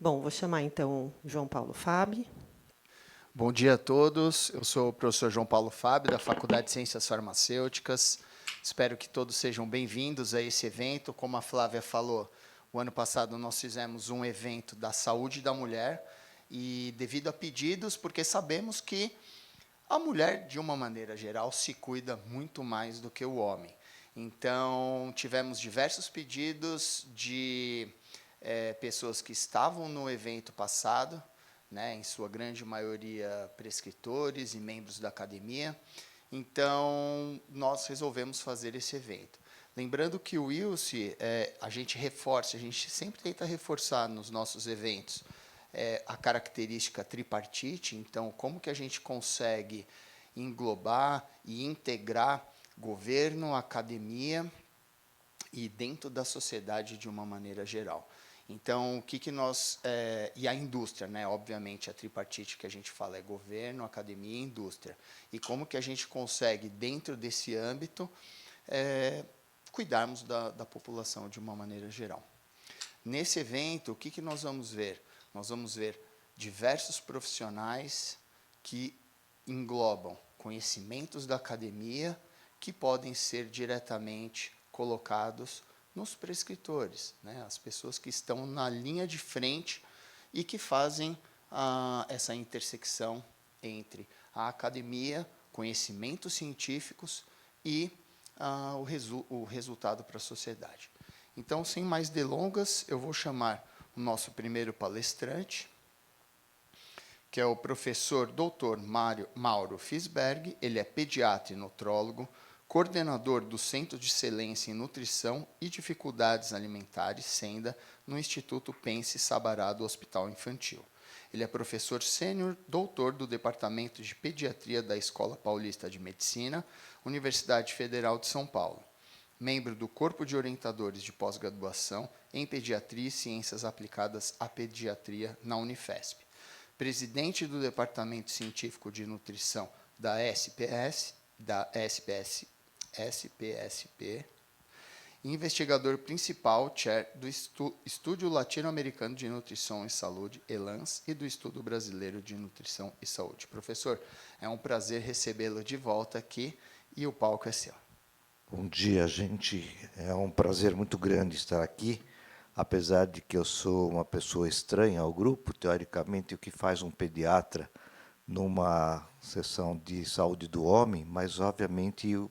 Bom, vou chamar então o João Paulo Fabi. Bom dia a todos. Eu sou o professor João Paulo Fábio, da Faculdade de Ciências Farmacêuticas. Espero que todos sejam bem-vindos a esse evento. Como a Flávia falou, o ano passado nós fizemos um evento da saúde da mulher e devido a pedidos, porque sabemos que a mulher, de uma maneira geral, se cuida muito mais do que o homem. Então, tivemos diversos pedidos de pessoas que estavam no evento passado, né, em sua grande maioria prescritores e membros da academia. Então, nós resolvemos fazer esse evento. Lembrando que o ILSE, a gente reforça, a gente sempre tenta reforçar nos nossos eventos a característica tripartite. Então, como que a gente consegue englobar e integrar governo, academia e dentro da sociedade de uma maneira geral. Então, o que nós... e a indústria, né? Obviamente, a tripartite que a gente fala é governo, academia e indústria. E como que a gente consegue, dentro desse âmbito, cuidarmos da população de uma maneira geral. Nesse evento, o que nós vamos ver? Nós vamos ver diversos profissionais que englobam conhecimentos da academia que podem ser diretamente colocados nos prescritores, né? As pessoas que estão na linha de frente e que fazem essa intersecção entre a academia, conhecimentos científicos e o resultado para a sociedade. Então, sem mais delongas, eu vou chamar o nosso primeiro palestrante, que é o professor Dr. Mauro Fisberg. Ele é pediatra e nutrólogo, coordenador do Centro de Excelência em Nutrição e Dificuldades Alimentares, SENDA, no Instituto Pense Sabará do Hospital Infantil. Ele é professor sênior doutor do Departamento de Pediatria da Escola Paulista de Medicina, Universidade Federal de São Paulo. Membro do Corpo de Orientadores de Pós-Graduação em Pediatria e Ciências Aplicadas à Pediatria na Unifesp. Presidente do Departamento Científico de Nutrição da SPSP, investigador principal, chair do Estúdio Latino-Americano de Nutrição e Saúde, ELANS, e do Estudo Brasileiro de Nutrição e Saúde. Professor, é um prazer recebê-lo de volta aqui e o palco é seu. Bom dia, gente. É um prazer muito grande estar aqui, apesar de que eu sou uma pessoa estranha ao grupo. Teoricamente, o que faz um pediatra numa sessão de saúde do homem, mas, obviamente, o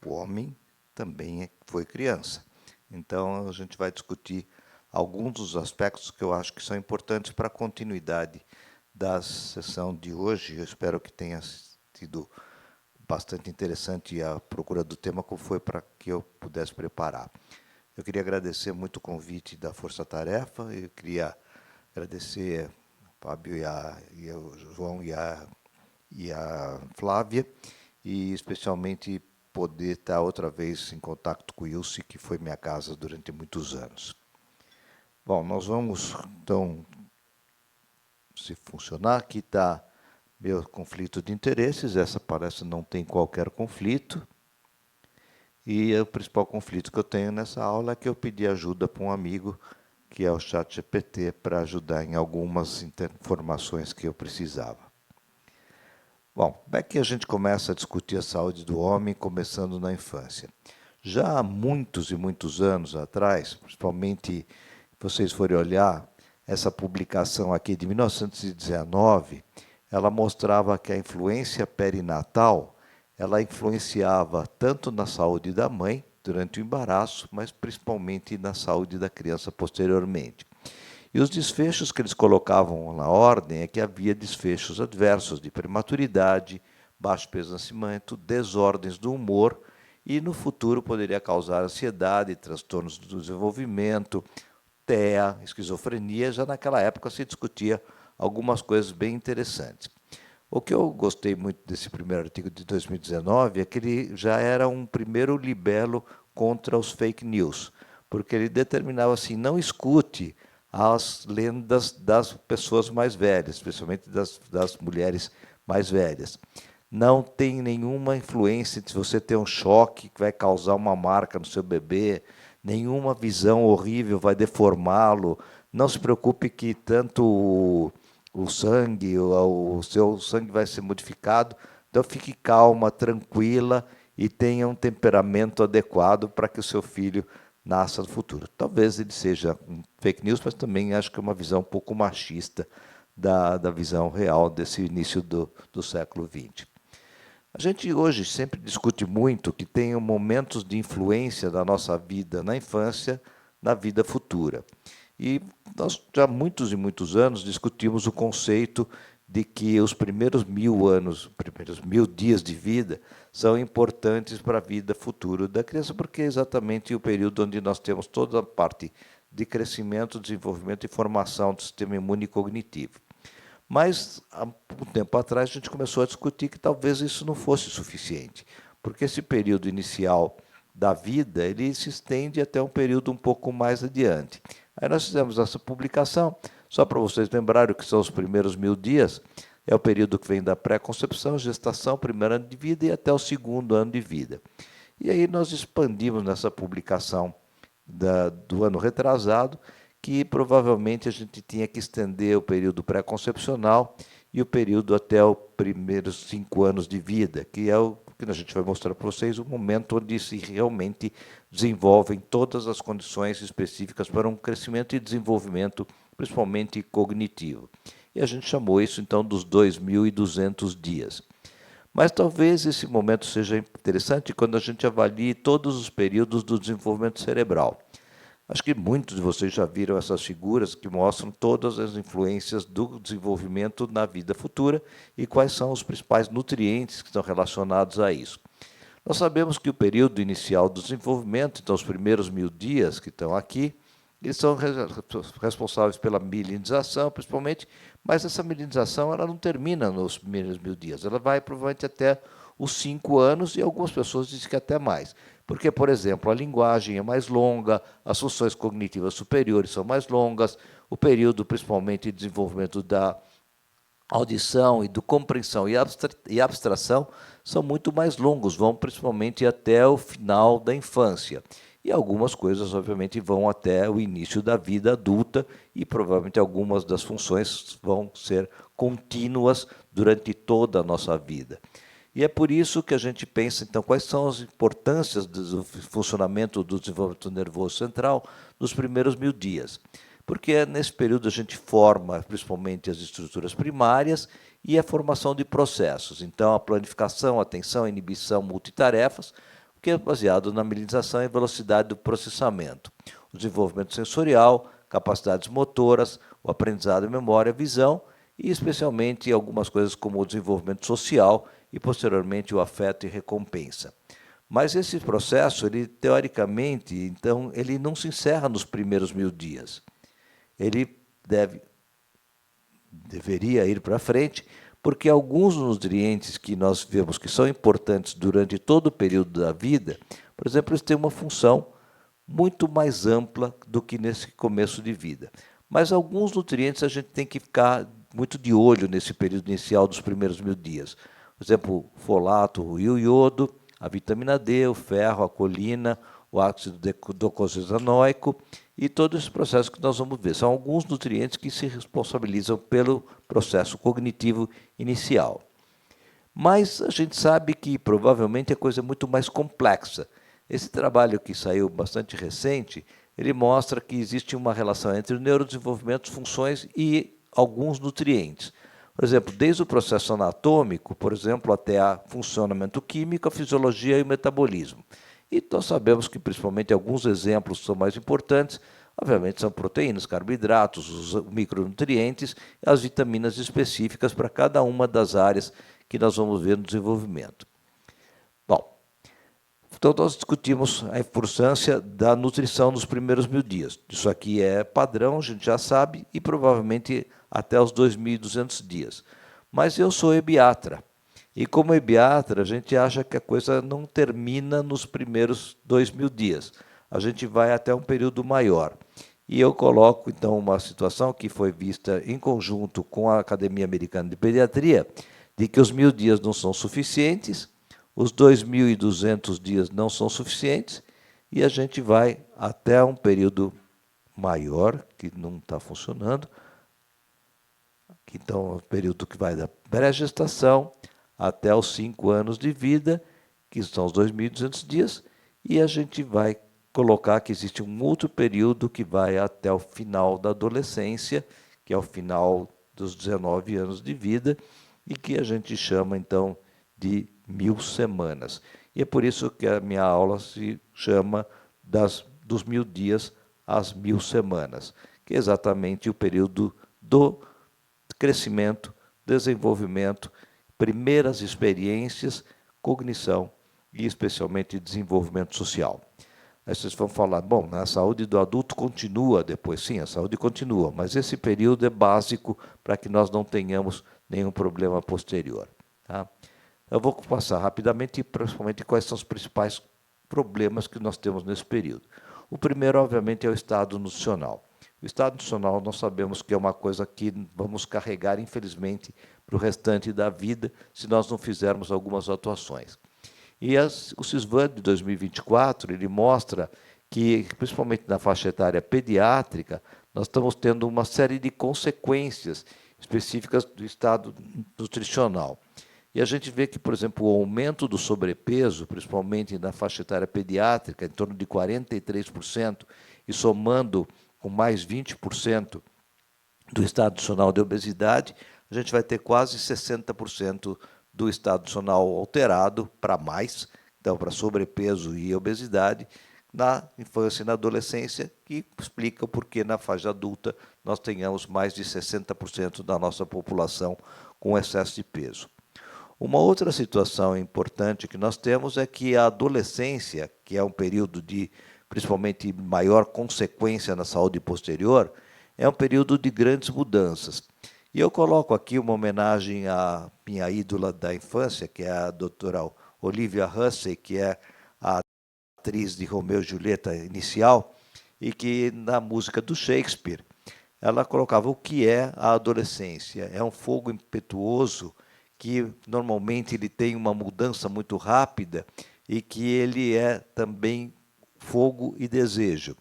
homem também foi criança. Então, a gente vai discutir alguns dos aspectos que eu acho que são importantes para a continuidade da sessão de hoje. Eu espero que tenha sido bastante interessante a procura do tema, como foi para que eu pudesse preparar. Eu queria agradecer muito o convite da Força Tarefa, eu queria agradecer ao Fábio e ao João e a Flávia, e especialmente poder estar outra vez em contato com o Ilse, que foi minha casa durante muitos anos. Bom, nós vamos, então, se funcionar, aqui está meu conflito de interesses. Essa palestra não tem qualquer conflito. E o principal conflito que eu tenho nessa aula é que eu pedi ajuda para um amigo, que é o ChatGPT, para ajudar em algumas informações que eu precisava. Bom, como é que a gente começa a discutir a saúde do homem, começando na infância? Já há muitos e muitos anos atrás, principalmente, se vocês forem olhar, essa publicação aqui de 1919, ela mostrava que a influência perinatal, ela influenciava tanto na saúde da mãe, durante o embaraço, mas principalmente na saúde da criança posteriormente. E os desfechos que eles colocavam na ordem é que havia desfechos adversos de prematuridade, baixo peso nascimento, desordens do humor, e no futuro poderia causar ansiedade, transtornos do desenvolvimento, TEA, esquizofrenia. Já naquela época se discutia algumas coisas bem interessantes. O que eu gostei muito desse primeiro artigo de 2019 é que ele já era um primeiro libelo contra os fake news, porque ele determinava assim, não escute as lendas das pessoas mais velhas, especialmente das mulheres mais velhas. Não tem nenhuma influência se você ter um choque que vai causar uma marca no seu bebê, nenhuma visão horrível vai deformá-lo, não se preocupe que tanto o sangue, o seu sangue vai ser modificado, então fique calma, tranquila e tenha um temperamento adequado para que o seu filho nasça no futuro. Talvez ele seja um fake news, mas também acho que é uma visão um pouco machista da visão real desse início do século XX. A gente hoje sempre discute muito que tem momentos de influência da nossa vida na infância, na vida futura. E nós já há muitos e muitos anos discutimos o conceito de que os primeiros 1000 anos, primeiros 1000 dias de vida são importantes para a vida futura da criança, porque é exatamente o período onde nós temos toda a parte de crescimento, desenvolvimento e formação do sistema imune e cognitivo. Mas, há um tempo atrás, a gente começou a discutir que talvez isso não fosse suficiente, porque esse período inicial da vida ele se estende até um período um pouco mais adiante. Aí nós fizemos essa publicação, só para vocês lembrarem o que são os primeiros 1000 dias, é o período que vem da pré-concepção, gestação, primeiro ano de vida e até o segundo ano de vida. E aí nós expandimos nessa publicação do ano retrasado, que provavelmente a gente tinha que estender o período pré-concepcional e o período até os primeiros 5 anos de vida, que é o que a gente vai mostrar para vocês, o momento onde se realmente desenvolvem todas as condições específicas para um crescimento e desenvolvimento, principalmente cognitivo. E a gente chamou isso, então, dos 2.200 dias. Mas talvez esse momento seja interessante quando a gente avalie todos os períodos do desenvolvimento cerebral. Acho que muitos de vocês já viram essas figuras que mostram todas as influências do desenvolvimento na vida futura e quais são os principais nutrientes que estão relacionados a isso. Nós sabemos que o período inicial do desenvolvimento, então os primeiros 1000 dias que estão aqui, eles são responsáveis pela milinização, principalmente, mas essa milinização ela não termina nos primeiros 1000 dias, ela vai provavelmente até os 5 anos e algumas pessoas dizem que até mais. Porque, por exemplo, a linguagem é mais longa, as funções cognitivas superiores são mais longas, o período, principalmente, de desenvolvimento da audição e do compreensão e abstração são muito mais longos, vão principalmente até o final da infância. E algumas coisas, obviamente, vão até o início da vida adulta e provavelmente algumas das funções vão ser contínuas durante toda a nossa vida. E é por isso que a gente pensa, então, quais são as importâncias do funcionamento do desenvolvimento nervoso central nos primeiros 1000 dias. Porque nesse período a gente forma, principalmente, as estruturas primárias e a formação de processos. Então, a planificação, atenção, inibição, multitarefas, que é baseado na milinização e velocidade do processamento. O desenvolvimento sensorial, capacidades motoras, o aprendizado e memória, visão, e especialmente algumas coisas como o desenvolvimento social e, posteriormente, o afeto e recompensa. Mas esse processo, ele, teoricamente, então, ele não se encerra nos primeiros 1000 dias. Ele deveria ir para frente, porque alguns nutrientes que nós vemos que são importantes durante todo o período da vida, por exemplo, eles têm uma função muito mais ampla do que nesse começo de vida. Mas alguns nutrientes a gente tem que ficar muito de olho nesse período inicial dos primeiros 1000 dias. Por exemplo, o folato e o iodo, a vitamina D, o ferro, a colina, o ácido docosahexaenoico e todo esse processo que nós vamos ver. São alguns nutrientes que se responsabilizam pelo processo cognitivo inicial. Mas a gente sabe que provavelmente a coisa é muito mais complexa. Esse trabalho que saiu bastante recente, ele mostra que existe uma relação entre o neurodesenvolvimento, funções e alguns nutrientes. Por exemplo, desde o processo anatômico, por exemplo, até o funcionamento químico, a fisiologia e o metabolismo. E nós sabemos que, principalmente, alguns exemplos são mais importantes, obviamente, são proteínas, carboidratos, os micronutrientes e as vitaminas específicas para cada uma das áreas que nós vamos ver no desenvolvimento. Bom, então nós discutimos a importância da nutrição nos primeiros 1000 dias. Isso aqui é padrão, a gente já sabe, e provavelmente até os 2.200 dias. Mas eu sou ebiatra. E como ebiatra, a gente acha que a coisa não termina nos primeiros 2.000 dias. A gente vai até um período maior. E eu coloco, então, uma situação que foi vista em conjunto com a Academia Americana de Pediatria, de que os 1000 dias não são suficientes, os 2.200 dias não são suficientes, e a gente vai até um período maior, que não está funcionando. Então, é o período que vai da pré-gestação até os 5 anos de vida, que são os 2.200 dias, e a gente vai colocar que existe um outro período que vai até o final da adolescência, que é o final dos 19 anos de vida, e que a gente chama, então, de 1.000 semanas. E é por isso que a minha aula se chama dos 1.000 dias às 1.000 semanas, que é exatamente o período do crescimento, desenvolvimento, primeiras experiências, cognição e especialmente desenvolvimento social. Aí vocês vão falar, bom, a saúde do adulto continua depois. Sim, a saúde continua, mas esse período é básico para que nós não tenhamos nenhum problema posterior. Tá? Eu vou passar rapidamente, principalmente, quais são os principais problemas que nós temos nesse período. O primeiro, obviamente, é o estado nutricional. O estado nutricional nós sabemos que é uma coisa que vamos carregar, infelizmente, para o restante da vida, se nós não fizermos algumas atuações. E o CISVAN de 2024, ele mostra que, principalmente na faixa etária pediátrica, nós estamos tendo uma série de consequências específicas do estado nutricional. E a gente vê que, por exemplo, o aumento do sobrepeso, principalmente na faixa etária pediátrica, em torno de 43%, e somando com mais 20% do estado nutricional de obesidade, a gente vai ter quase 60% do estado nutricional alterado para mais, então para sobrepeso e obesidade, na infância e na adolescência, que explica o porquê na fase adulta nós tenhamos mais de 60% da nossa população com excesso de peso. Uma outra situação importante que nós temos é que a adolescência, que é um período de, principalmente, maior consequência na saúde posterior, é um período de grandes mudanças. E eu coloco aqui uma homenagem à minha ídola da infância, que é a doutora Olivia Hussey, que é a atriz de Romeu e Julieta inicial, e que, na música do Shakespeare, ela colocava o que é a adolescência. É um fogo impetuoso que, normalmente, ele tem uma mudança muito rápida e que ele é também fogo e desejo.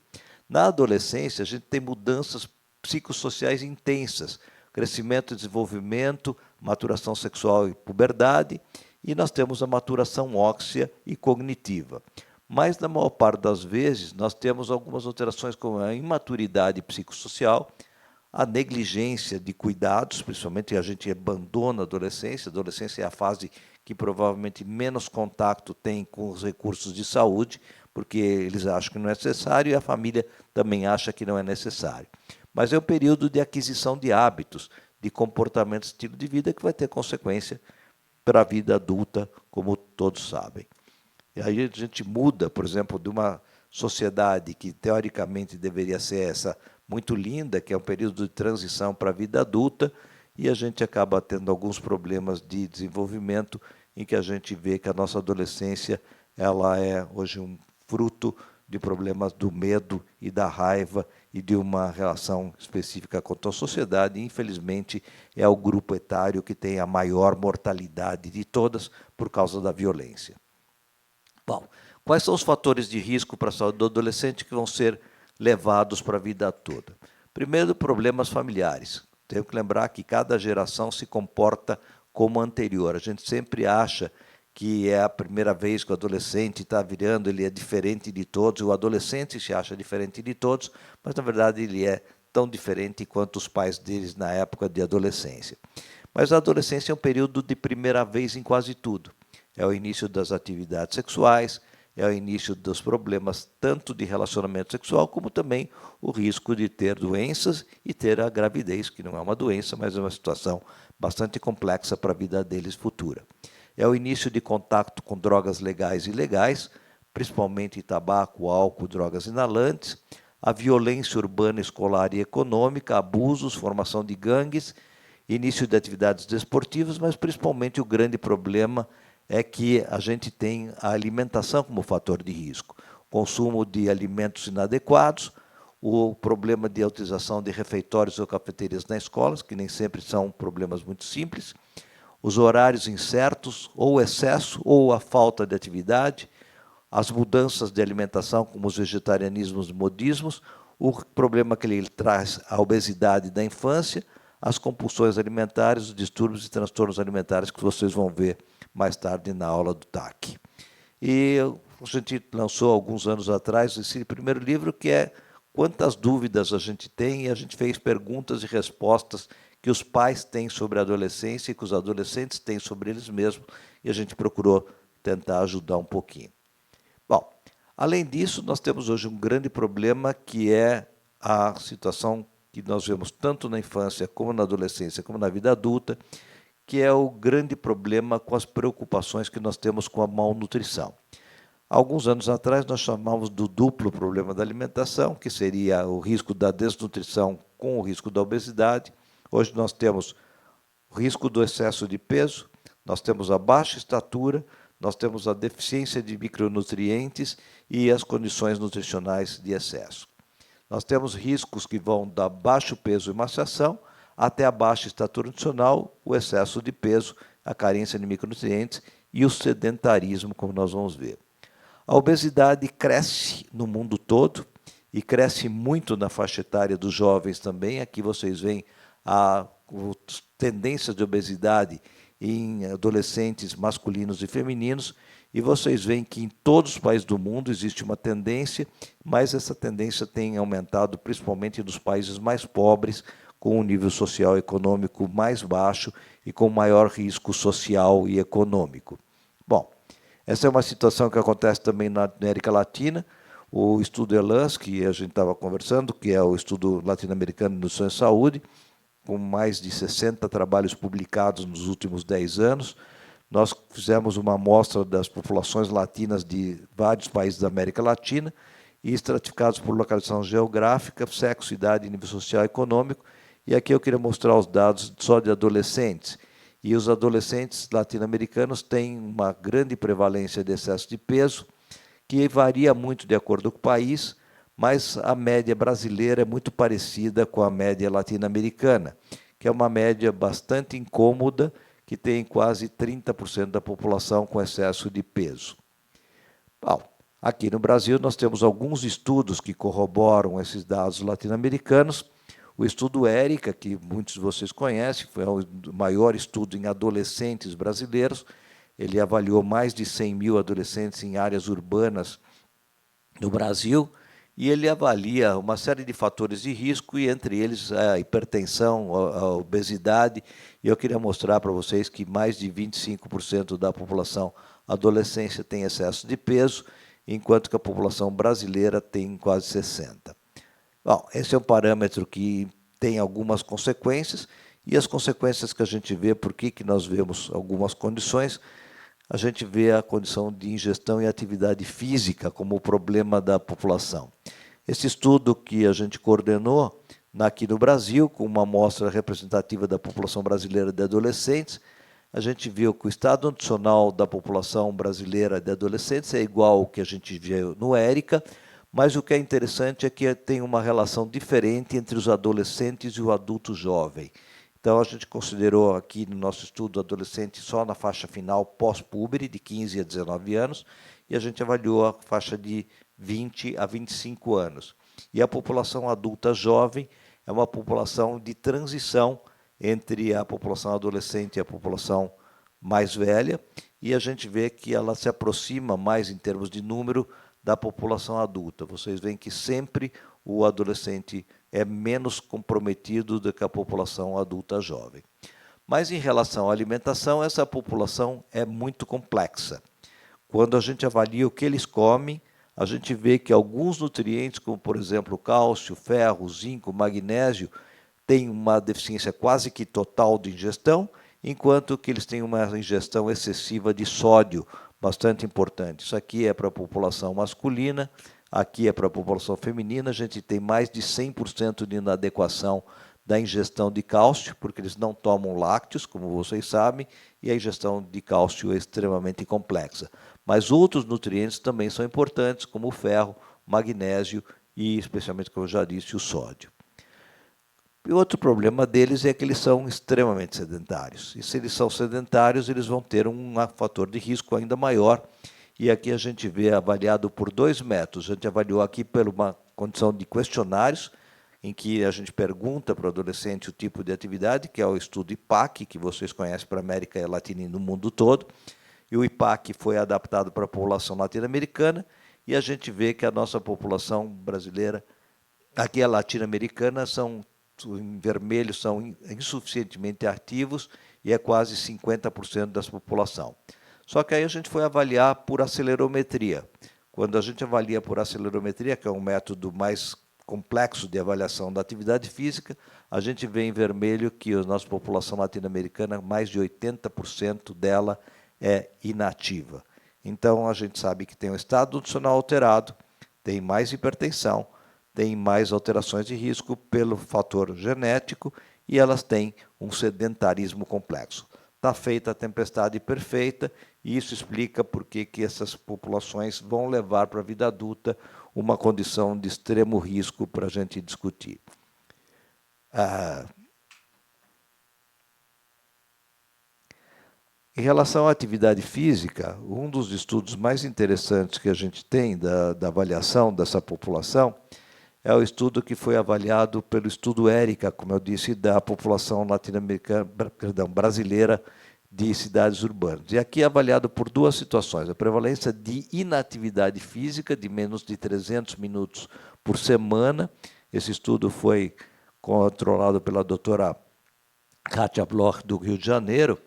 Na adolescência, a gente tem mudanças psicossociais intensas, crescimento e desenvolvimento, maturação sexual e puberdade, e nós temos a maturação óssea e cognitiva. Mas, na maior parte das vezes, nós temos algumas alterações como a imaturidade psicossocial, a negligência de cuidados, principalmente a gente abandona a adolescência. A adolescência é a fase que provavelmente menos contato tem com os recursos de saúde, porque eles acham que não é necessário e a família também acha que não é necessário. Mas é um período de aquisição de hábitos, de comportamento, estilo de vida, que vai ter consequência para a vida adulta, como todos sabem. E aí a gente muda, por exemplo, de uma sociedade que, teoricamente, deveria ser essa muito linda, que é um período de transição para a vida adulta, e a gente acaba tendo alguns problemas de desenvolvimento, em que a gente vê que a nossa adolescência ela é hoje um fruto de problemas do medo e da raiva e de uma relação específica contra a sociedade. E, infelizmente, é o grupo etário que tem a maior mortalidade de todas por causa da violência. Bom, quais são os fatores de risco para a saúde do adolescente que vão ser levados para a vida toda? Primeiro, problemas familiares. Tenho que lembrar que cada geração se comporta como a anterior. A gente sempre acha que é a primeira vez que o adolescente está virando, ele é diferente de todos, o adolescente se acha diferente de todos, mas, na verdade, ele é tão diferente quanto os pais deles na época de adolescência. Mas a adolescência é um período de primeira vez em quase tudo. É o início das atividades sexuais, é o início dos problemas tanto de relacionamento sexual, como também o risco de ter doenças e ter a gravidez, que não é uma doença, mas é uma situação bastante complexa para a vida deles futura. É o início de contato com drogas legais e ilegais, principalmente tabaco, álcool, drogas inalantes, a violência urbana, escolar e econômica, abusos, formação de gangues, início de atividades desportivas, mas principalmente o grande problema é que a gente tem a alimentação como fator de risco. Consumo de alimentos inadequados, o problema de utilização de refeitórios ou cafeterias nas escolas, que nem sempre são problemas muito simples, os horários incertos, ou o excesso ou a falta de atividade, as mudanças de alimentação, como os vegetarianismos e modismos, o problema que ele traz, a obesidade da infância, as compulsões alimentares, os distúrbios e transtornos alimentares que vocês vão ver mais tarde na aula do TAC. E a gente lançou alguns anos atrás esse primeiro livro, que é Quantas Dúvidas a Gente Tem, e a gente fez perguntas e respostas que os pais têm sobre a adolescência e que os adolescentes têm sobre eles mesmos, e a gente procurou tentar ajudar um pouquinho. Bom, além disso, nós temos hoje um grande problema, que é a situação que nós vemos tanto na infância, como na adolescência, como na vida adulta, que é o grande problema com as preocupações que nós temos com a malnutrição. Alguns anos atrás, nós chamávamos do duplo problema da alimentação, que seria o risco da desnutrição com o risco da obesidade. Hoje nós temos o risco do excesso de peso, nós temos a baixa estatura, nós temos a deficiência de micronutrientes e as condições nutricionais de excesso. Nós temos riscos que vão da baixo peso e emaciação até a baixa estatura nutricional, o excesso de peso, a carência de micronutrientes e o sedentarismo, como nós vamos ver. A obesidade cresce no mundo todo e cresce muito na faixa etária dos jovens também. Aqui vocês veem a tendência de obesidade em adolescentes masculinos e femininos, e vocês veem que em todos os países do mundo existe uma tendência, mas essa tendência tem aumentado principalmente nos países mais pobres, com um nível social e econômico mais baixo e com maior risco social e econômico. Bom, essa é uma situação que acontece também na América Latina. O estudo ELANS, que a gente estava conversando, que é o estudo latino-americano de nutrição e saúde, com mais de 60 trabalhos publicados nos últimos 10 anos, nós fizemos uma amostra das populações latinas de vários países da América Latina e estratificados por localização geográfica, sexo, idade, nível social e econômico. E aqui eu queria mostrar os dados só de adolescentes. E os adolescentes latino-americanos têm uma grande prevalência de excesso de peso, que varia muito de acordo com o país, mas a média brasileira é muito parecida com a média latino-americana, que é uma média bastante incômoda, que tem quase 30% da população com excesso de peso. Bom, aqui no Brasil nós temos alguns estudos que corroboram esses dados latino-americanos. O estudo ERICA, que muitos de vocês conhecem, foi o maior estudo em adolescentes brasileiros. Ele avaliou mais de 100 mil adolescentes em áreas urbanas no Brasil, e ele avalia uma série de fatores de risco, e entre eles a hipertensão, a obesidade. E eu queria mostrar para vocês que mais de 25% da população adolescente tem excesso de peso, enquanto que a população brasileira tem quase 60%. Bom, esse é um parâmetro que tem algumas consequências, e as consequências que a gente vê, por que nós vemos algumas condições, a gente vê a condição de ingestão e atividade física como o problema da população. Esse estudo que a gente coordenou aqui no Brasil, com uma amostra representativa da população brasileira de adolescentes, a gente viu que o estado nutricional da população brasileira de adolescentes é igual ao que a gente viu no ERICA, mas o que é interessante é que tem uma relação diferente entre os adolescentes e o adulto jovem. Então, a gente considerou aqui no nosso estudo adolescente só na faixa final pós-púbere, de 15 a 19 anos, e a gente avaliou a faixa de 20 a 25 anos. E a população adulta jovem é uma população de transição entre a população adolescente e a população mais velha, e a gente vê que ela se aproxima mais em termos de número da população adulta. Vocês veem que sempre o adolescente é menos comprometido do que a população adulta jovem. Mas em relação à alimentação, essa população é muito complexa. Quando a gente avalia o que eles comem, a gente vê que alguns nutrientes, como por exemplo cálcio, ferro, zinco, magnésio, têm uma deficiência quase que total de ingestão, enquanto que eles têm uma ingestão excessiva de sódio, bastante importante. Isso aqui é para a população masculina, aqui é para a população feminina. A gente tem mais de 100% de inadequação da ingestão de cálcio, porque eles não tomam lácteos, como vocês sabem, e a ingestão de cálcio é extremamente complexa. Mas outros nutrientes também são importantes, como o ferro, magnésio e, especialmente, como eu já disse, o sódio. E outro problema deles é que eles são extremamente sedentários. E se eles são sedentários, eles vão ter um fator de risco ainda maior. e aqui a gente vê avaliado por 2 métodos. A gente avaliou aqui por uma condição de questionários, em que a gente pergunta para o adolescente o tipo de atividade, que é o estudo IPAC, que vocês conhecem para a América Latina e no mundo todo, e o IPAC foi adaptado para a população latino-americana, e a gente vê que a nossa população brasileira, aqui a latino-americana, em vermelho, são insuficientemente ativos, e é quase 50% da população. Só que aí a gente foi avaliar por acelerometria. Quando a gente avalia por acelerometria, que é um método mais complexo de avaliação da atividade física, a gente vê em vermelho que a nossa população latino-americana, mais de 80% dela é inativa. Então, a gente sabe que tem um estado nutricional alterado, tem mais hipertensão, tem mais alterações de risco pelo fator genético e elas têm um sedentarismo complexo. Está feita a tempestade perfeita e isso explica por que essas populações vão levar para a vida adulta uma condição de extremo risco para a gente discutir. Em relação à atividade física, um dos estudos mais interessantes que a gente tem da avaliação dessa população é o estudo que foi avaliado pelo estudo ERICA, como eu disse, da população latino-americana, brasileira de cidades urbanas. E aqui é avaliado por 2 situações: a prevalência de inatividade física, de menos de 300 minutos por semana. Esse estudo foi controlado pela doutora Kátia Bloch, do Rio de Janeiro,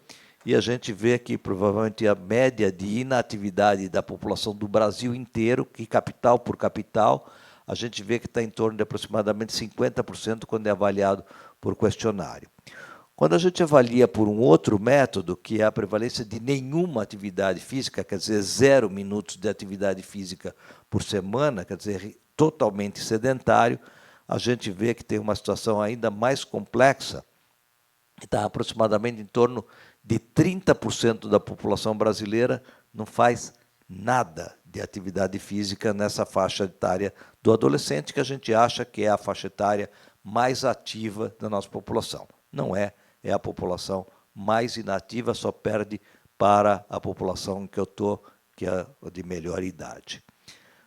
e a gente vê que provavelmente a média de inatividade da população do Brasil inteiro, que capital por capital, a gente vê que está em torno de aproximadamente 50% quando é avaliado por questionário. Quando a gente avalia por um outro método, que é a prevalência de nenhuma atividade física, quer dizer, 0 minutos de atividade física por semana, quer dizer, totalmente sedentário, a gente vê que tem uma situação ainda mais complexa, que está aproximadamente em torno de 30% da população brasileira não faz nada de atividade física nessa faixa etária do adolescente, que a gente acha que é a faixa etária mais ativa da nossa população. Não é, é a população mais inativa, só perde para a população que eu estou, que é de melhor idade.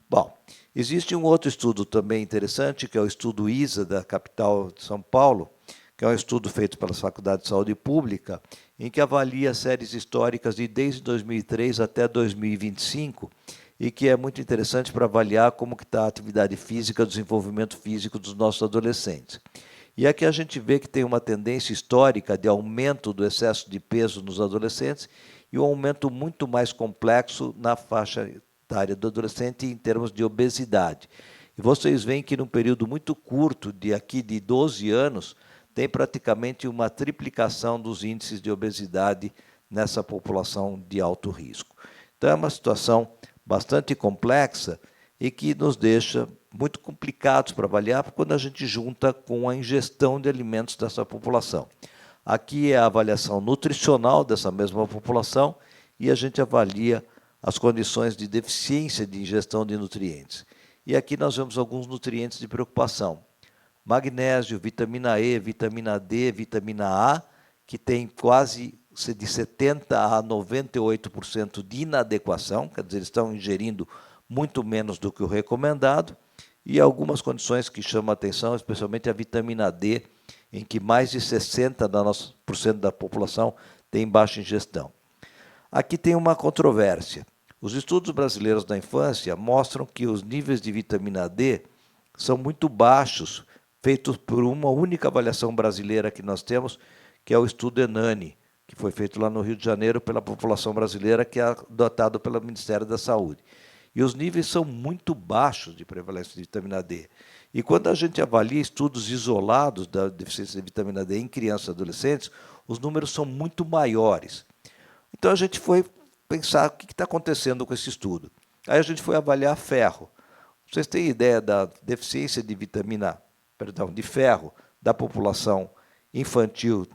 Bom, existe um outro estudo também interessante, que é o estudo ISA, da capital de São Paulo, que é um estudo feito pela Faculdade de Saúde Pública, em que avalia séries históricas de desde 2003 até 2025, e que é muito interessante para avaliar como está a atividade física, o desenvolvimento físico dos nossos adolescentes. E aqui a gente vê que tem uma tendência histórica de aumento do excesso de peso nos adolescentes e um aumento muito mais complexo na faixa etária do adolescente em termos de obesidade. E vocês veem que num período muito curto, de 12 anos, tem praticamente uma triplicação dos índices de obesidade nessa população de alto risco. Então, é uma situação bastante complexa e que nos deixa muito complicados para avaliar quando a gente junta com a ingestão de alimentos dessa população. Aqui é a avaliação nutricional dessa mesma população e a gente avalia as condições de deficiência de ingestão de nutrientes. E aqui nós vemos alguns nutrientes de preocupação. Magnésio, vitamina E, vitamina D, vitamina A, que tem quase de 70% a 98% de inadequação, quer dizer, eles estão ingerindo muito menos do que o recomendado, e algumas condições que chamam a atenção, especialmente a vitamina D, em que mais de 60% da população tem baixa ingestão. Aqui tem uma controvérsia. Os estudos brasileiros da infância mostram que os níveis de vitamina D são muito baixos, feitos por uma única avaliação brasileira que nós temos, que é o estudo ENANI, que foi feito lá no Rio de Janeiro pela população brasileira, que é adotado pelo Ministério da Saúde. E os níveis são muito baixos de prevalência de vitamina D. E quando a gente avalia estudos isolados da deficiência de vitamina D em crianças e adolescentes, os números são muito maiores. Então a gente foi pensar o que está acontecendo com esse estudo. Aí a gente foi avaliar ferro. Vocês têm ideia da deficiência de de ferro da população infantil,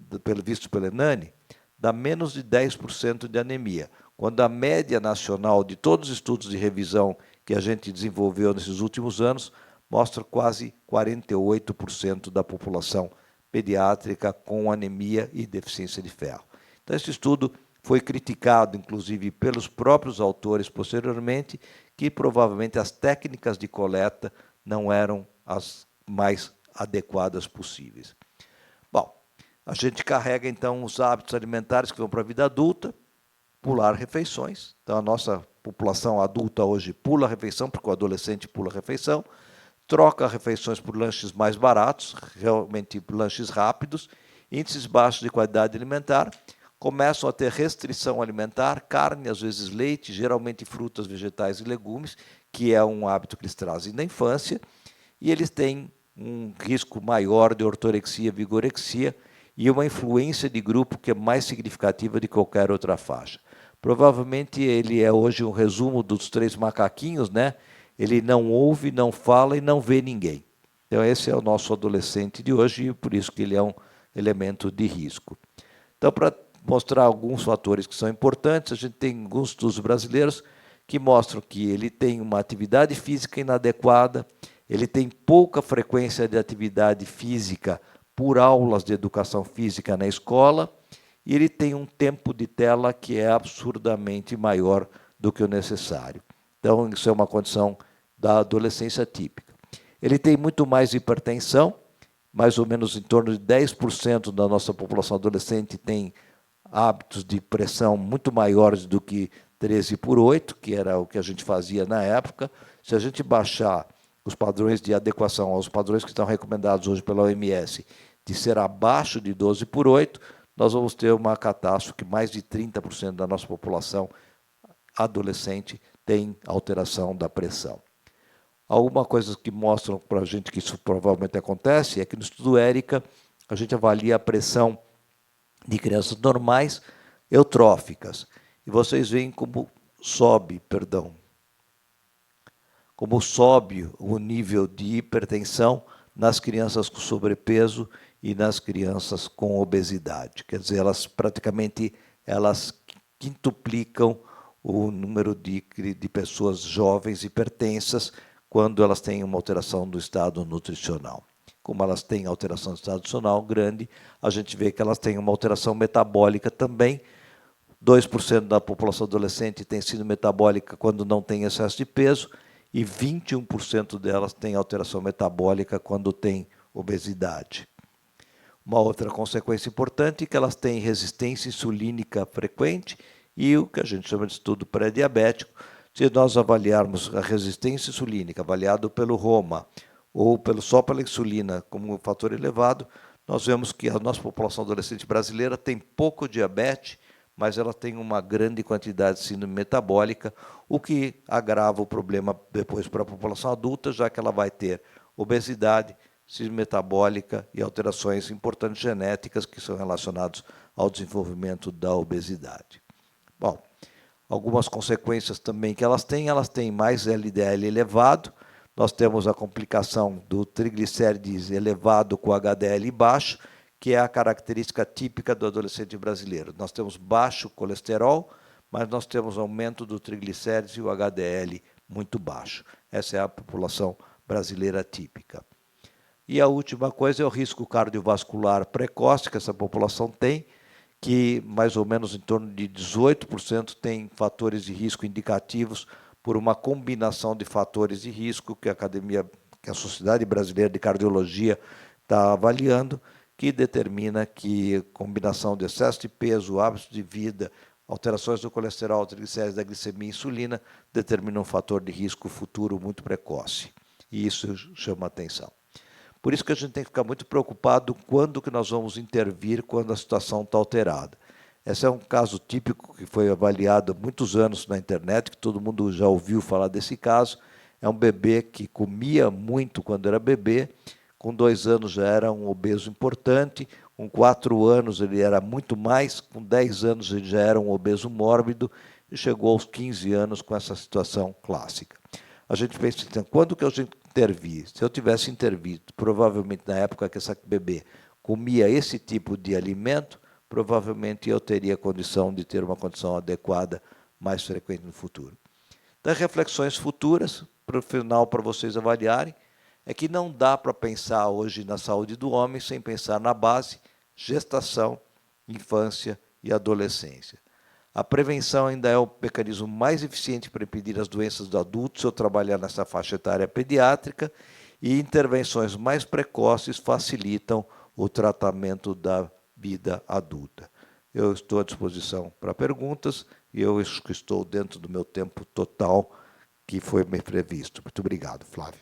visto pelo ENANI, dá menos de 10% de anemia, quando a média nacional de todos os estudos de revisão que a gente desenvolveu nesses últimos anos mostra quase 48% da população pediátrica com anemia e deficiência de ferro. Então, esse estudo foi criticado, inclusive, pelos próprios autores posteriormente, que provavelmente as técnicas de coleta não eram as mais adequadas possíveis. Bom, a gente carrega, então, os hábitos alimentares que vão para a vida adulta, pular refeições. Então, a nossa população adulta hoje pula a refeição, porque o adolescente pula a refeição, troca refeições por lanches mais baratos, realmente lanches rápidos, índices baixos de qualidade alimentar, começam a ter restrição alimentar, carne, às vezes leite, geralmente frutas, vegetais e legumes, que é um hábito que eles trazem da infância, e eles têm um risco maior de ortorexia, vigorexia, e uma influência de grupo que é mais significativa de qualquer outra faixa. Provavelmente ele é hoje um resumo dos 3 macaquinhos, né? Ele não ouve, não fala e não vê ninguém. Então esse é o nosso adolescente de hoje e por isso que ele é um elemento de risco. Então, para mostrar alguns fatores que são importantes, a gente tem alguns estudos brasileiros que mostram que ele tem uma atividade física inadequada, ele tem pouca frequência de atividade física por aulas de educação física na escola, e ele tem um tempo de tela que é absurdamente maior do que o necessário. Então, isso é uma condição da adolescência típica. Ele tem muito mais hipertensão, mais ou menos em torno de 10% da nossa população adolescente tem hábitos de pressão muito maiores do que 13/8, que era o que a gente fazia na época. Se a gente baixar os padrões de adequação aos padrões que estão recomendados hoje pela OMS, de ser abaixo de 12/8, nós vamos ter uma catástrofe que mais de 30% da nossa população adolescente tem alteração da pressão. Alguma coisa que mostram para a gente que isso provavelmente acontece é que no estudo ERICA a gente avalia a pressão de crianças normais eutróficas. E vocês veem como sobe o nível de hipertensão nas crianças com sobrepeso e nas crianças com obesidade. Quer dizer, elas praticamente quintuplicam o número de pessoas jovens hipertensas quando elas têm uma alteração do estado nutricional. Como elas têm alteração do estado nutricional grande, a gente vê que elas têm uma alteração metabólica também. 2% da população adolescente tem sido metabólica quando não tem excesso de peso e 21% delas têm alteração metabólica quando tem obesidade. Uma outra consequência importante é que elas têm resistência insulínica frequente e o que a gente chama de estudo pré-diabético. Se nós avaliarmos a resistência insulínica, avaliado pelo ROMA, ou só pela insulina como um fator elevado, nós vemos que a nossa população adolescente brasileira tem pouco diabetes, mas ela tem uma grande quantidade de síndrome metabólica, o que agrava o problema depois para a população adulta, já que ela vai ter obesidade, síndrome metabólica e alterações importantes genéticas que são relacionadas ao desenvolvimento da obesidade. Bom, algumas consequências também que elas têm mais LDL elevado, nós temos a complicação do triglicérides elevado com HDL baixo, que é a característica típica do adolescente brasileiro. Nós temos baixo colesterol, mas nós temos aumento do triglicérides e o HDL muito baixo. Essa é a população brasileira típica. E a última coisa é o risco cardiovascular precoce que essa população tem, que mais ou menos em torno de 18% tem fatores de risco indicativos por uma combinação de fatores de risco que a Sociedade Brasileira de Cardiologia está avaliando, que determina que combinação de excesso de peso, hábitos de vida, alterações do colesterol, triglicérides, da glicemia e insulina determinam um fator de risco futuro muito precoce. E isso chama atenção. Por isso que a gente tem que ficar muito preocupado quando que nós vamos intervir quando a situação está alterada. Esse é um caso típico que foi avaliado há muitos anos na internet, que todo mundo já ouviu falar desse caso. É um bebê que comia muito quando era bebê, com 2 anos já era um obeso importante, com 4 anos ele era muito mais, com 10 anos ele já era um obeso mórbido e chegou aos 15 anos com essa situação clássica. A gente pensa, então, quando que a gente intervir? Se eu tivesse intervido, provavelmente na época que essa bebê comia esse tipo de alimento, provavelmente eu teria condição de ter uma condição adequada mais frequente no futuro. Então, reflexões futuras, para o final, para vocês avaliarem, é que não dá para pensar hoje na saúde do homem sem pensar na base, gestação, infância e adolescência. A prevenção ainda é o mecanismo mais eficiente para impedir as doenças do adulto, se eu trabalhar nessa faixa etária pediátrica, e intervenções mais precoces facilitam o tratamento da vida adulta. Eu estou à disposição para perguntas e eu acho que estou dentro do meu tempo total que foi me previsto. Muito obrigado, Flávio.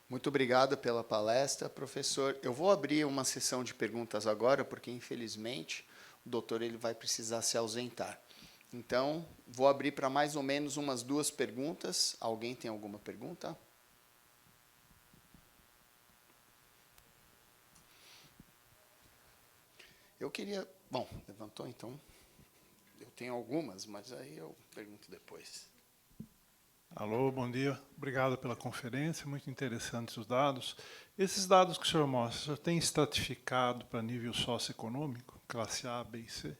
Muito obrigado pela palestra, professor. Eu vou abrir uma sessão de perguntas agora, porque, infelizmente, o doutor ele vai precisar se ausentar. Então, vou abrir para mais ou menos umas 2 perguntas. Alguém tem alguma pergunta? Eu queria... Bom, levantou, então. Eu tenho algumas, mas aí eu pergunto depois. Alô, bom dia. Obrigado pela conferência, muito interessantes os dados. Esses dados que o senhor mostra, o senhor tem estratificado para nível socioeconômico, classe A, B e C?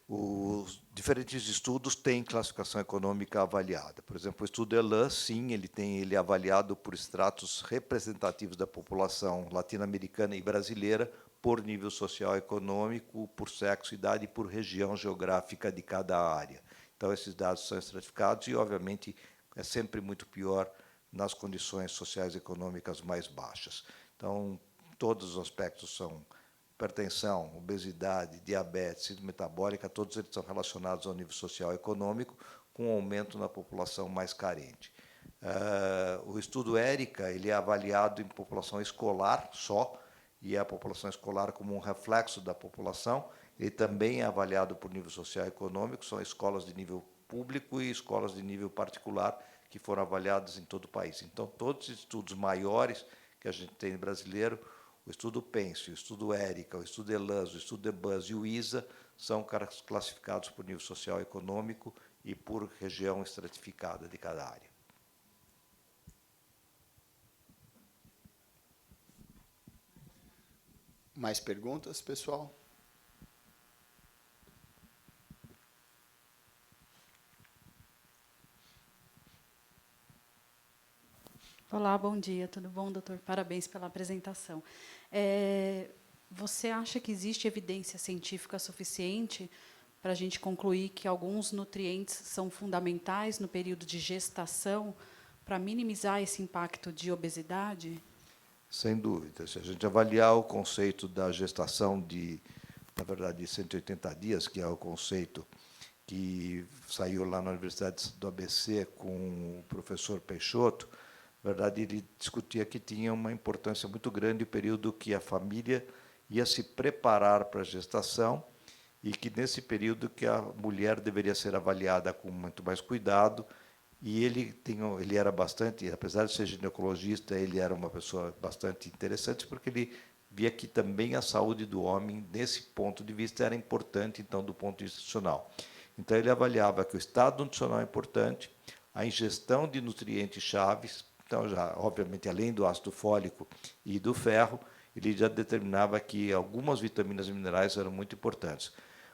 Os diferentes estudos têm classificação econômica avaliada. Por exemplo, o estudo Elan, sim, ele é avaliado por estratos representativos da população latino-americana e brasileira por nível social e econômico, por sexo, idade e por região geográfica de cada área. Então, esses dados são estratificados e, obviamente, é sempre muito pior nas condições sociais e econômicas mais baixas. Então, todos os aspectos são hipertensão, obesidade, diabetes, síndrome metabólica, todos eles são relacionados ao nível social e econômico, com um aumento na população mais carente. O estudo ERICA ele é avaliado em população escolar só, e a população escolar como um reflexo da população. Ele também é avaliado por nível social e econômico, são escolas de nível público e escolas de nível particular que foram avaliadas em todo o país. Então, todos os estudos maiores que a gente tem brasileiro, o estudo PENSE, o estudo ERICA, o estudo ELANS, o estudo EBANS e o ISA são classificados por nível social e econômico e por região estratificada de cada área. Mais perguntas, pessoal? Olá, bom dia, tudo bom, doutor? Parabéns pela apresentação. Você acha que existe evidência científica suficiente para a gente concluir que alguns nutrientes são fundamentais no período de gestação para minimizar esse impacto de obesidade? Sem dúvida. Se a gente avaliar o conceito da gestação na verdade, de 180 dias, que é o conceito que saiu lá na Universidade do ABC com o professor Peixoto, na verdade, ele discutia que tinha uma importância muito grande o período que a família ia se preparar para a gestação e que, nesse período, que a mulher deveria ser avaliada com muito mais cuidado. E ele era bastante, apesar de ser ginecologista, ele era uma pessoa bastante interessante, porque ele via que também a saúde do homem, nesse ponto de vista, era importante, então, do ponto nutricional. Então, ele avaliava que o estado nutricional é importante, a ingestão de nutrientes chaves. Então, já, obviamente, além do ácido fólico e do ferro, ele já determinava que algumas vitaminas e minerais eram muito importantes.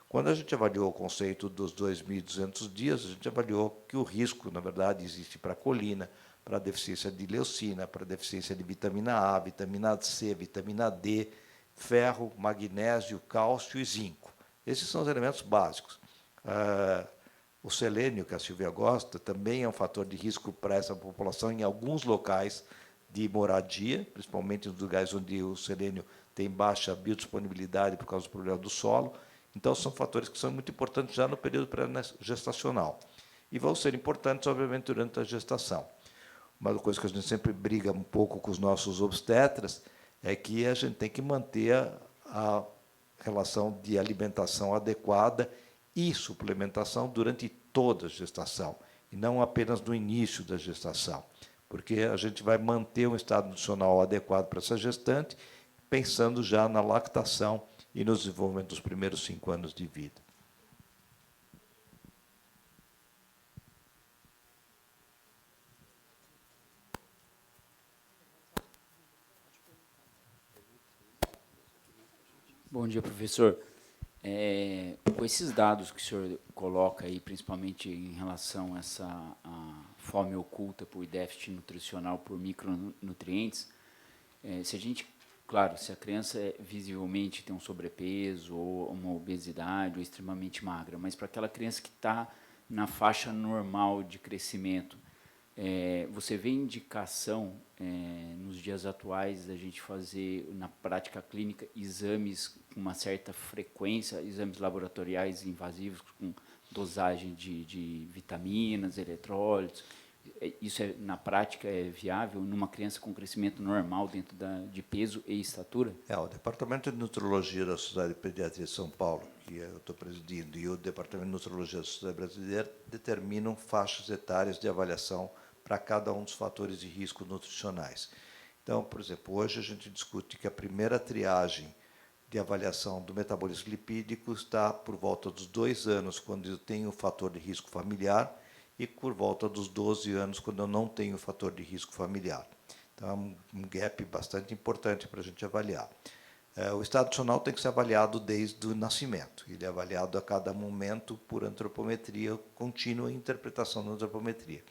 Quando a gente avaliou o conceito dos 2.200 dias, a gente avaliou que o risco, na verdade, existe para a colina, para a deficiência de leucina, para a deficiência de vitamina A, vitamina C, vitamina D, ferro, magnésio, cálcio e zinco. Esses são os elementos básicos. O selênio, que a Silvia gosta, também é um fator de risco para essa população em alguns locais de moradia, principalmente nos lugares onde o selênio tem baixa biodisponibilidade por causa do problema do solo. Então, são fatores que são muito importantes já no período pré-gestacional. E vão ser importantes, obviamente, durante a gestação. Uma coisa que a gente sempre briga um pouco com os nossos obstetras é que a gente tem que manter a relação de alimentação adequada e suplementação durante toda a gestação, e não apenas no início da gestação, porque a gente vai manter um estado nutricional adequado para essa gestante, pensando já na lactação e no desenvolvimento dos primeiros 5 anos de vida. Bom dia, professor. Com esses dados que o senhor coloca aí, principalmente em relação a essa a fome oculta por déficit nutricional por micronutrientes, se a gente, claro, se a criança visivelmente tem um sobrepeso ou uma obesidade ou extremamente magra, mas para aquela criança que está na faixa normal de crescimento, você vê indicação nos dias atuais da gente fazer na prática clínica exames com uma certa frequência, exames laboratoriais invasivos com dosagem de vitaminas, eletrólitos? Isso na prática é viável numa criança com crescimento normal dentro de peso e estatura? O Departamento de Nutrologia da Sociedade de Pediatria de São Paulo, que eu estou presidindo, e o Departamento de Nutrologia da Sociedade Brasileira determinam faixas etárias de avaliação para cada um dos fatores de risco nutricionais. Então, por exemplo, hoje a gente discute que a primeira triagem de avaliação do metabolismo lipídico está por volta dos 2 anos, quando eu tenho o fator de risco familiar, e por volta dos 12 anos, quando eu não tenho o fator de risco familiar. Então, é um gap bastante importante para a gente avaliar. O estado nutricional tem que ser avaliado desde o nascimento. Ele é avaliado a cada momento por antropometria contínua e interpretação da antropometria.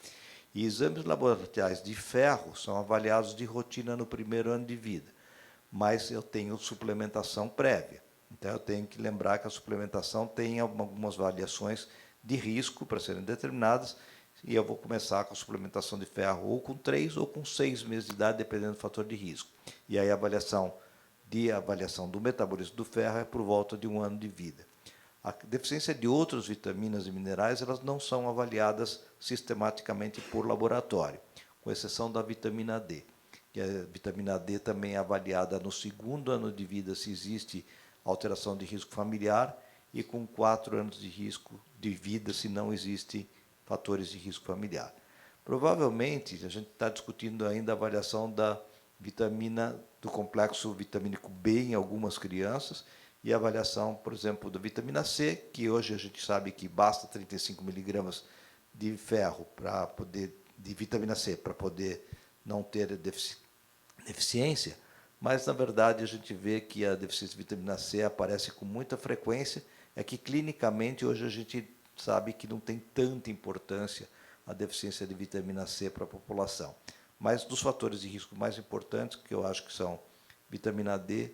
E exames laboratoriais de ferro são avaliados de rotina no primeiro ano de vida, mas eu tenho suplementação prévia. Então, eu tenho que lembrar que a suplementação tem algumas variações de risco para serem determinadas, e eu vou começar com a suplementação de ferro ou com 3 ou com 6 meses de idade, dependendo do fator de risco. E aí a avaliação do metabolismo do ferro é por volta de 1 ano de vida. A deficiência de outras vitaminas e minerais, elas não são avaliadas sistematicamente por laboratório, com exceção da vitamina D, que a vitamina D também é avaliada no 2º ano de vida se existe alteração de risco familiar, e com 4 anos de risco de vida se não existe fatores de risco familiar. Provavelmente, a gente está discutindo ainda a avaliação da vitamina, do complexo vitamínico B em algumas crianças, e a avaliação, por exemplo, da vitamina C, que hoje a gente sabe que basta 35 miligramas de ferro para poder, de vitamina C, para poder não ter deficiência, mas, na verdade, a gente vê que a deficiência de vitamina C aparece com muita frequência. É que, clinicamente, hoje a gente sabe que não tem tanta importância a deficiência de vitamina C para a população. Mas, dos fatores de risco mais importantes, que eu acho que são vitamina D,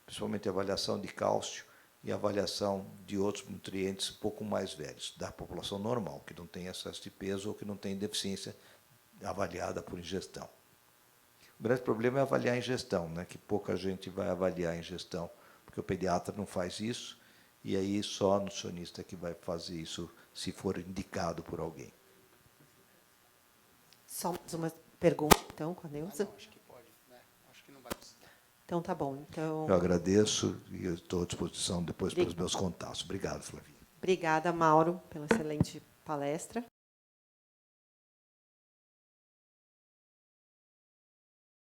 principalmente a avaliação de cálcio e a avaliação de outros nutrientes um pouco mais velhos, da população normal, que não tem excesso de peso ou que não tem deficiência avaliada por ingestão. O grande problema é avaliar a ingestão, né? Que pouca gente vai avaliar a ingestão, porque o pediatra não faz isso, e aí só a nutricionista que vai fazer isso se for indicado por alguém. Só mais uma pergunta, então, com a Neuza. Não, acho que pode, né? Acho que não vai precisar. Então, tá bom. Então, Eu agradeço e eu estou à disposição depois para os meus contatos. Obrigado, Flavinha. obrigada, Mauro, pela excelente palestra.